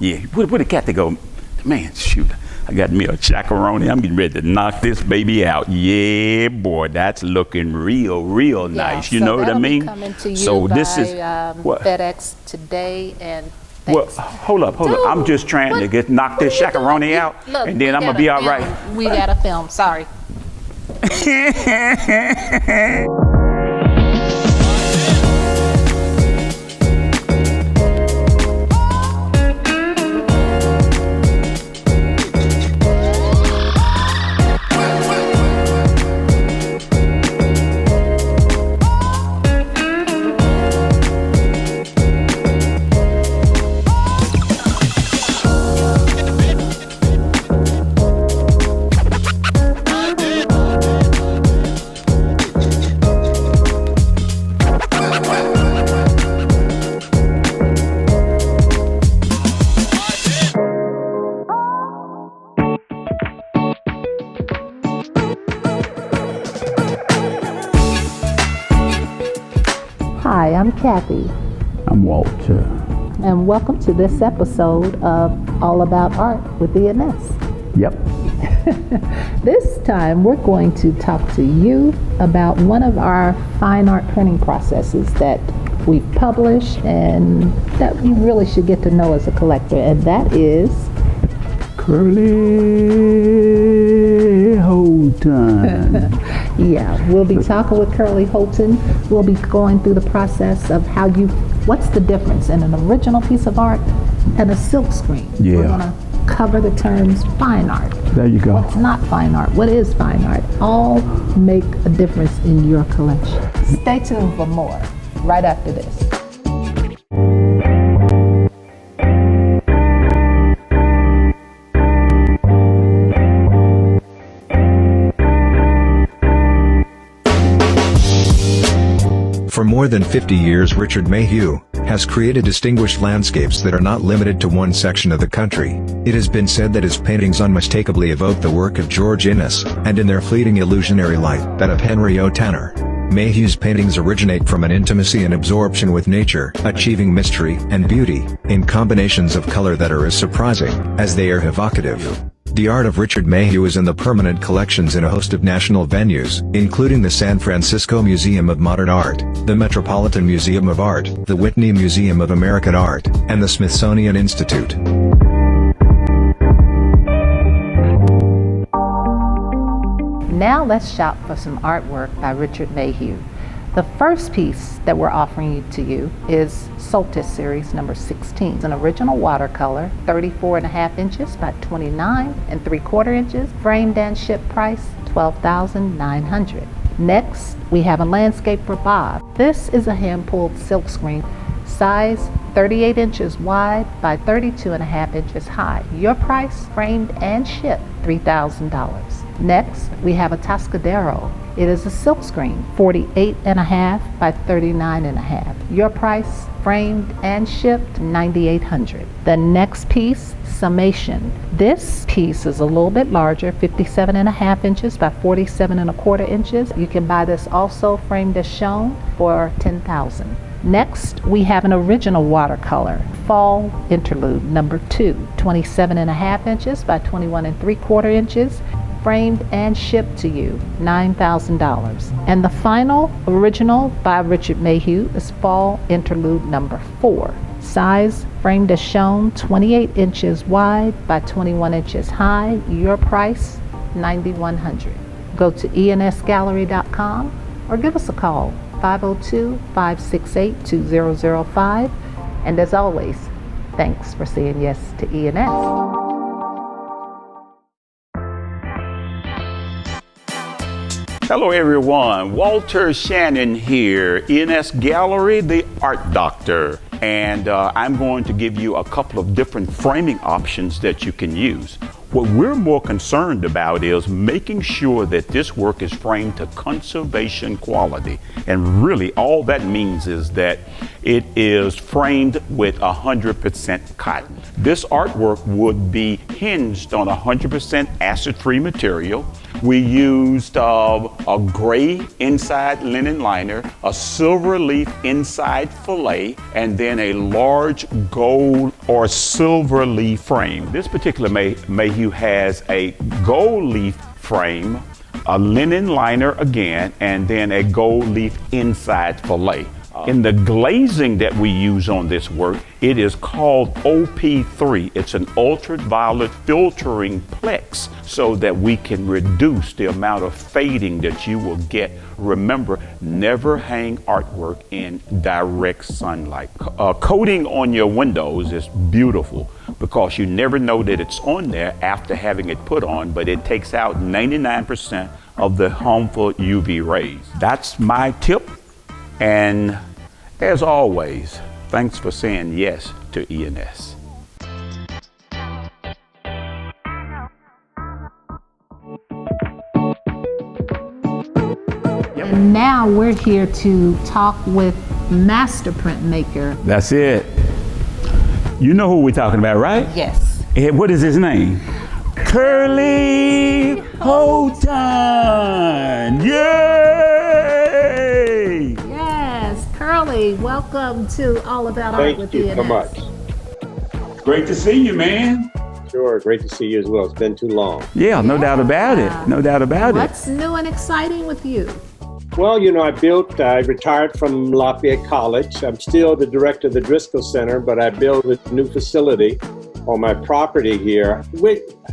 Yeah, where the cat to go? Man, shoot, I got me a chacaroni. I'm getting ready to knock this baby out. Yeah, boy, that's looking real nice. You know what I mean? Coming to you so by, this is FedEx today, and well, hold up. I'm just trying to knock this chacaroni out, look, and then I'm gonna be all right. We got a film. Sorry. Hi, I'm Kathy. I'm Walter. And welcome to this episode of All About Art with ENS. Yep. This time we're going to talk to you about one of our fine art printing processes that we've published and that you really should get to know as a collector, and that is Curly Holton. Yeah, we'll be talking with Curly Holton. We'll be going through the process of what's the difference in an original piece of art and a silk screen. Yeah. We're gonna cover the terms fine art. There you go. What's not fine art? What is fine art? All make a difference in your collection. Stay tuned for more right after this. For more than 50 years, Richard Mayhew has created distinguished landscapes that are not limited to one section of the country. It has been said that his paintings unmistakably evoke the work of George Inness, and in their fleeting illusionary light, that of Henry O. Tanner. Mayhew's paintings originate from an intimacy and absorption with nature, achieving mystery and beauty, in combinations of color that are as surprising as they are evocative. The art of Richard Mayhew is in the permanent collections in a host of national venues, including the San Francisco Museum of Modern Art, the Metropolitan Museum of Art, the Whitney Museum of American Art, and the Smithsonian Institute. Now let's shop for some artwork by Richard Mayhew. The first piece that we're offering to you is Solstice Series number 16. It's an original watercolor, 34.5 inches by 29.75 inches, framed and shipped price $12,900. Next, we have a landscape for Bob. This is a hand-pulled silk screen, size 38 inches wide by 32.5 inches high. Your price, framed and shipped, $3,000. Next, we have a Tascadero. It is a silk screen, 48.5 by 39.5. Your price, framed and shipped, $9,800. The next piece, Summation. This piece is a little bit larger, 57.5 inches by 47.25 inches. You can buy this also framed as shown for $10,000. Next, we have an original watercolor, Fall Interlude number 2, 27.5 inches by 21.75 inches. Framed and shipped to you, $9,000. And the final original by Richard Mayhew is Fall Interlude number 4. Size, framed as shown, 28 inches wide by 21 inches high. Your price, $9,100. Go to ensgallery.com or give us a call, 502-568-2005. And as always, thanks for saying yes to ENS. Hello everyone, Walter Shannon here, ENS Gallery, the art doctor. And I'm going to give you a couple of different framing options that you can use. What we're more concerned about is making sure that this work is framed to conservation quality. And really all that means is that it is framed with 100% cotton. This artwork would be hinged on 100% acid-free material. We used a gray inside linen liner, a silver leaf inside fillet, and then a large gold or silver leaf frame. This particular Mayhew has a gold leaf frame, a linen liner again, and then a gold leaf inside fillet. In the glazing that we use on this work, it is called OP3. It's an ultraviolet filtering plex so that we can reduce the amount of fading that you will get. Remember, never hang artwork in direct sunlight. Coating on your windows is beautiful because you never know that it's on there after having it put on, but it takes out 99% of the harmful UV rays. That's my tip. And as always, thanks for saying yes to ENS. And now we're here to talk with master printmaker. That's it. You know who we're talking about, right? Yes. What is his name? Curly Holton! Yay! Yes, Curly, welcome to All About Art with ENS. Thank you so much. Great to see you, man. Sure, great to see you as well. It's been too long. Yeah, no doubt about it. No doubt about it. What's new and exciting with you? Well, you know, I retired from Lafayette College. I'm still the director of the Driscoll Center, but I built a new facility on my property here.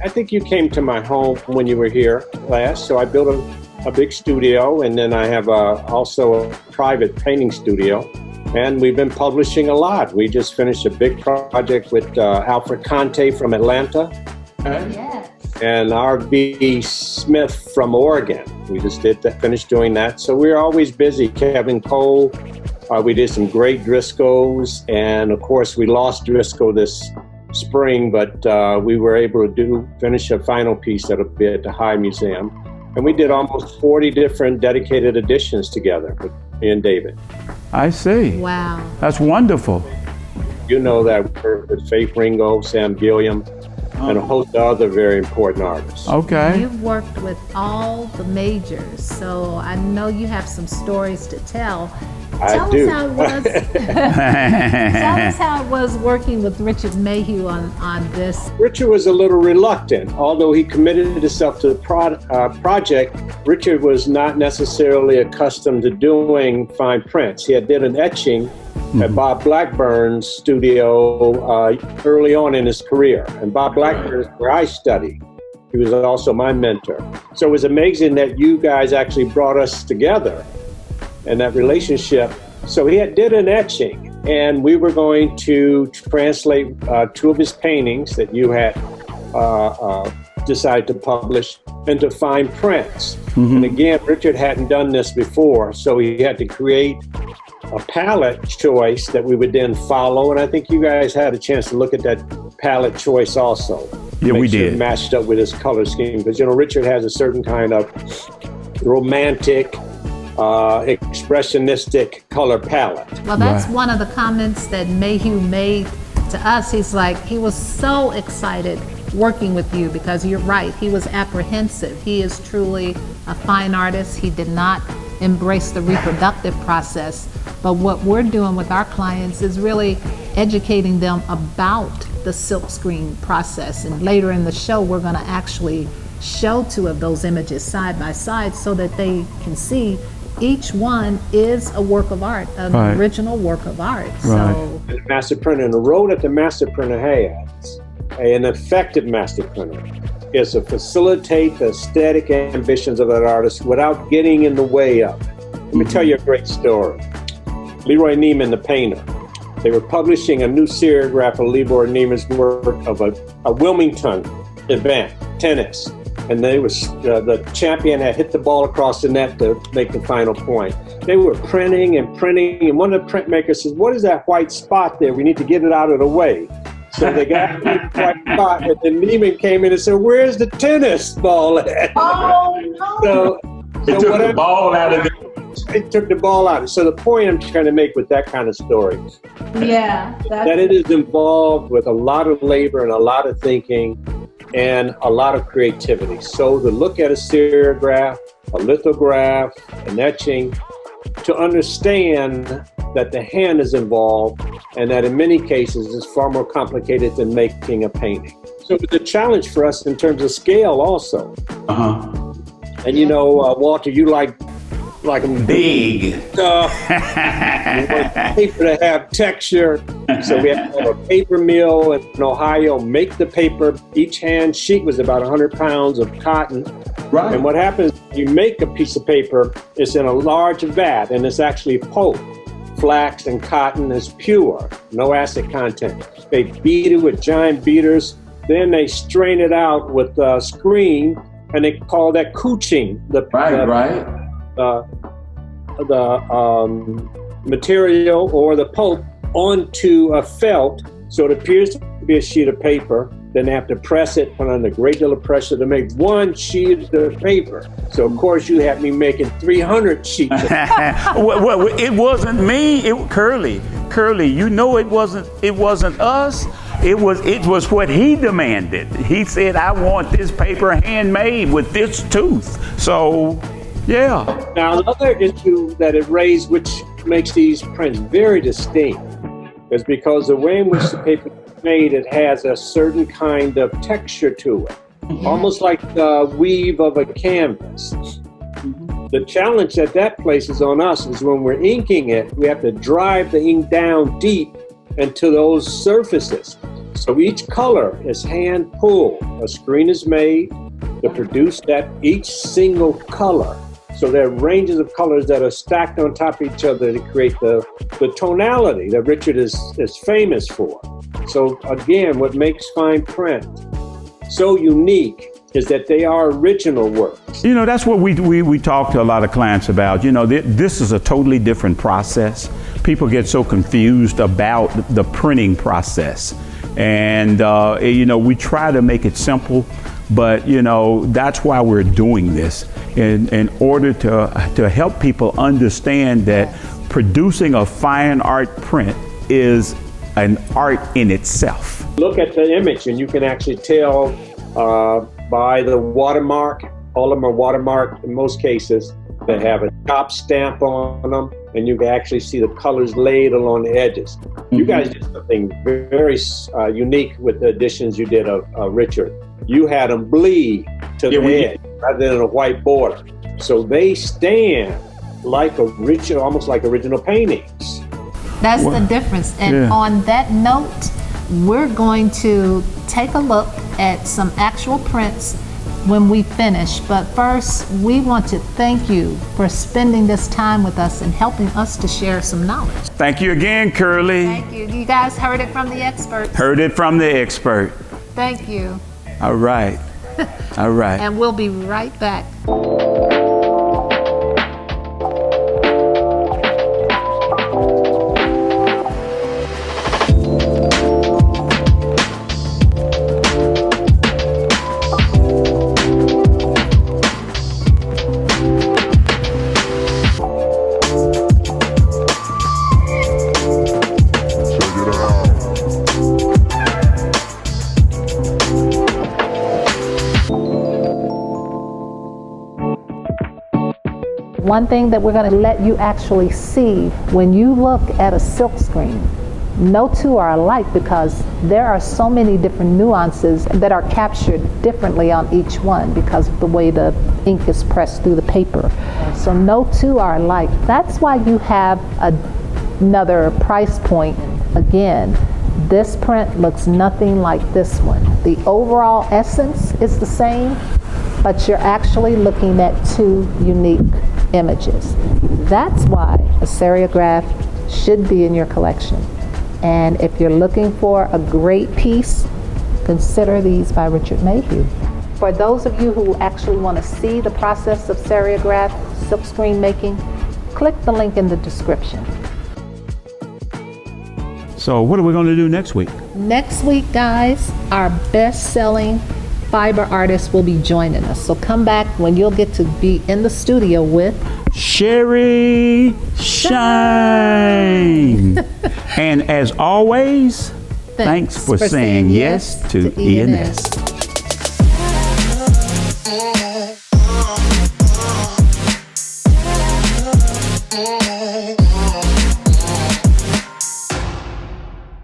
I think you came to my home when you were here last, so I built a big studio, and then I have also a private painting studio, and we've been publishing a lot. We just finished a big project with Alfred Conte from Atlanta. Yes. And R.B. Smith from Oregon. We just finished doing that. So we're always busy. Kevin Cole, we did some great Driscolls. And of course, we lost Driscoll this spring, but we were able to finish a final piece that'll be at the High Museum. And we did almost 40 different dedicated editions together with me and David. I see. Wow. That's wonderful. You know that work with Faith Ringo, Sam Gilliam, and a host of other very important artists. Okay. You've worked with all the majors, so I know you have some stories to tell. Tell do. us how it was. Tell us how it was working with Richard Mayhew on this. Richard was a little reluctant. Although he committed himself to the project, Richard was not necessarily accustomed to doing fine prints. He had did an etching at Bob Blackburn's studio early on in his career. And Bob Blackburn is where I studied. He was also my mentor. So it was amazing that you guys actually brought us together and that relationship. So he did an etching, and we were going to translate two of his paintings that you had decided to publish into fine prints. And again, Richard hadn't done this before, so he had to create a palette choice that we would then follow. And I think you guys had a chance to look at that palette choice also. Yeah, we did. It matched up with his color scheme, because you know Richard has a certain kind of romantic, expressionistic color palette. Well, that's one of the comments that Mayhew made to us. He's like, he was so excited working with you because you're right, he was apprehensive. He is truly a fine artist. He did not embrace the reproductive process. But what we're doing with our clients is really educating them about the silkscreen process. And later in the show, we're going to actually show two of those images side by side so that they can see each one is a work of art, an original work of art. So the master printer, and the role that the master printer has, an effective master printer, is to facilitate the aesthetic ambitions of that artist without getting in the way of it. Let me tell you a great story. Leroy Neiman, the painter, they were publishing a new serigraph of Leroy Neiman's work of a Wilmington event, tennis. And the champion had hit the ball across the net to make the final point. They were printing, and one of the printmakers says, "What is that white spot there? We need to get it out of the way." So they got the white spot, and then Neiman came in and said, "Where's the tennis ball at?" oh no! So It took the ball out of it. It took the ball out. So the point I'm trying to make with that kind of story, Yeah, that it is involved with a lot of labor and a lot of thinking, and a lot of creativity. So to look at a serigraph, a lithograph, an etching, to understand that the hand is involved and that in many cases it's far more complicated than making a painting. So it's a challenge for us in terms of scale also. And you know, Walter, you like them Big. you want paper to have texture. So we have a paper mill in Ohio, make the paper. Each hand sheet was about 100 pounds of cotton. Right. And what happens, you make a piece of paper, it's in a large vat, and it's actually pulp. Flax and cotton is pure, no acid content. They beat it with giant beaters. Then they strain it out with a screen, and they call that couching. The material or the pulp onto a felt, so it appears to be a sheet of paper. Then they have to press it, put on a great deal of pressure to make one sheet of paper. So of course you had me making 300 sheets of paper. Well, it wasn't me, Curly, you know it wasn't us. It was what he demanded. He said, I want this paper handmade with this tooth. So, yeah. Now, another issue that it raised, which makes these prints very distinct, is because the way in which the paper is made, it has a certain kind of texture to it, almost like the weave of a canvas. The challenge that places on us is when we're inking it, we have to drive the ink down deep into those surfaces. So each color is hand pulled. A screen is made to produce each single color. So there are ranges of colors that are stacked on top of each other to create the tonality that Richard is famous for. So again, what makes fine print so unique is that they are original works. You know, that's what we talk to a lot of clients about. You know, this is a totally different process. People get so confused about the printing process. And, you know, we try to make it simple, but, you know, that's why we're doing this, in order to help people understand that producing a fine art print is an art in itself. Look at the image and you can actually tell by the watermark. All of them are watermarked in most cases. They have a top stamp on them, and you can actually see the colors laid along the edges. You guys did something very unique with the additions you did of Richard. You had them bleed to the edge rather than a white border. So they stand like almost like original paintings. That's the difference. And on that note, we're going to take a look at some actual prints when we finish. But first, we want to thank you for spending this time with us and helping us to share some knowledge. Thank you again, Curly. Thank you. You guys heard it from the experts. Heard it from the expert. Thank you. All right. All right. And we'll be right back. One thing that we're going to let you actually see when you look at a silk screen, no two are alike because there are so many different nuances that are captured differently on each one because of the way the ink is pressed through the paper. So no two are alike. That's why you have another price point. Again, this print looks nothing like this one. The overall essence is the same, but you're actually looking at two unique images. That's why a serigraph should be in your collection. And if you're looking for a great piece, consider these by Richard Mayhew. For those of you who actually want to see the process of serigraph silkscreen making, click the link in the description. So what are we going to do next week? Next week, guys, our best-selling fiber artist will be joining us. So come back when you'll get to be in the studio with Sherry Shine. And as always, thanks for saying yes to ENS.